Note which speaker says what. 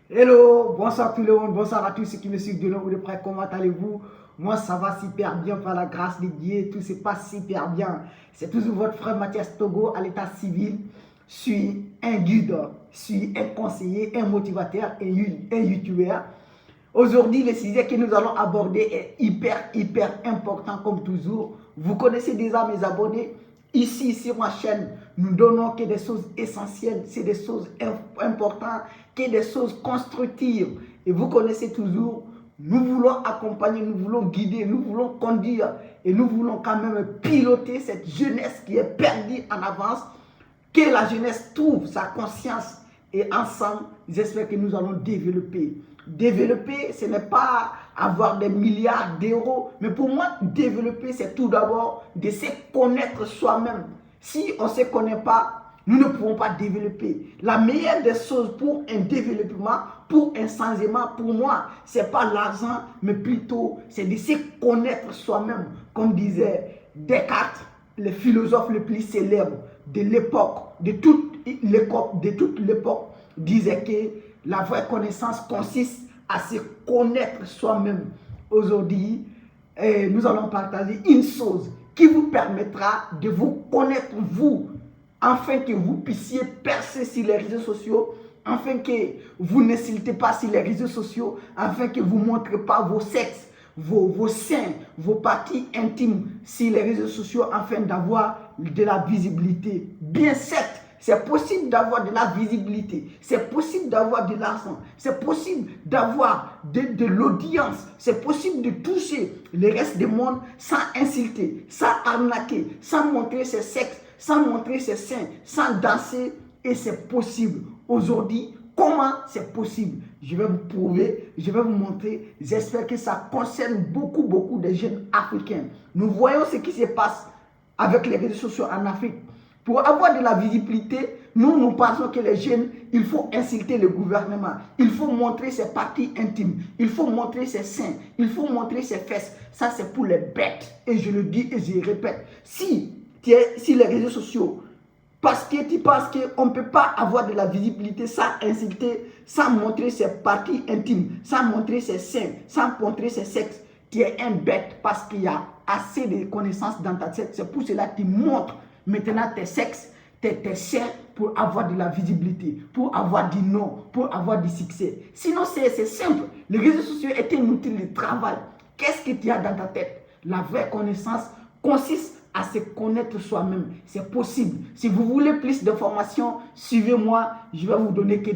Speaker 1: Hello, bonsoir tout le monde, bonsoir à tous ceux qui me suivent de loin ou de près, comment allez-vous? Moi ça va super bien par la grâce de Dieu, tout se passe super bien. C'est toujours votre frère Mathias Togo à l'état civil. Je suis un guide, je suis un conseiller, un motivateur et un youtubeur. Aujourd'hui, le sujet que nous allons aborder est hyper important comme toujours. Vous connaissez déjà mes abonnés. Ici, sur ma chaîne, nous donnons que des choses essentielles, c'est des choses importantes, que des choses constructives. Et vous connaissez toujours, nous voulons accompagner, nous voulons guider, nous voulons conduire et nous voulons quand même piloter cette jeunesse qui est perdue en avance, que la jeunesse trouve sa conscience et ensemble, j'espère que nous allons développer. Développer, ce n'est pas avoir des milliards d'euros, mais pour moi, développer, c'est tout d'abord de se connaître soi-même. Si on ne se connaît pas, nous ne pouvons pas développer. La meilleure des choses pour un développement, pour un changement, pour moi, ce n'est pas l'argent, mais plutôt c'est de se connaître soi-même. Comme disait Descartes, le philosophe le plus célèbre de l'époque, de toute l'époque, disait que la vraie connaissance consiste à se connaître soi-même. Aujourd'hui, nous allons partager une chose qui vous permettra de vous connaître vous, afin que vous puissiez percer sur les réseaux sociaux, afin que vous n'insultez pas sur les réseaux sociaux, afin que vous ne montrez pas vos sexes, vos seins, vos parties intimes sur les réseaux sociaux, afin d'avoir de la visibilité. Bien certes, c'est possible d'avoir de la visibilité, c'est possible d'avoir de l'argent, c'est possible d'avoir de l'audience, c'est possible de toucher le reste du monde sans insulter, sans arnaquer, sans montrer ses sexes, sans montrer ses seins, sans danser, et c'est possible. Aujourd'hui, comment c'est possible? Je vais vous prouver, je vais vous montrer. J'espère que ça concerne beaucoup de jeunes africains. Nous voyons ce qui se passe avec les réseaux sociaux en Afrique. Pour avoir de la visibilité, nous pensons que les jeunes, il faut insulter le gouvernement. Il faut montrer ses parties intimes. Il faut montrer ses seins. Il faut montrer ses fesses. Ça, c'est pour les bêtes. Et je le dis et je le répète. Si tu es sur les réseaux sociaux, parce que tu penses qu'on ne peut pas avoir de la visibilité sans insulter, sans montrer ses parties intimes, sans montrer ses seins, sans montrer ses sexes, tu es un bête parce qu'il y a assez de connaissances dans ta tête. C'est pour cela que tu montres maintenant tes sexes, tes seins pour avoir de la visibilité, pour avoir du nom, pour avoir du succès. Sinon, c'est simple. Les réseaux sociaux étaient un outil de travail. Qu'est-ce que tu as dans ta tête? La vraie connaissance consiste à se connaître soi-même. C'est possible. Si vous voulez plus d'informations, suivez-moi. Je vais vous donner que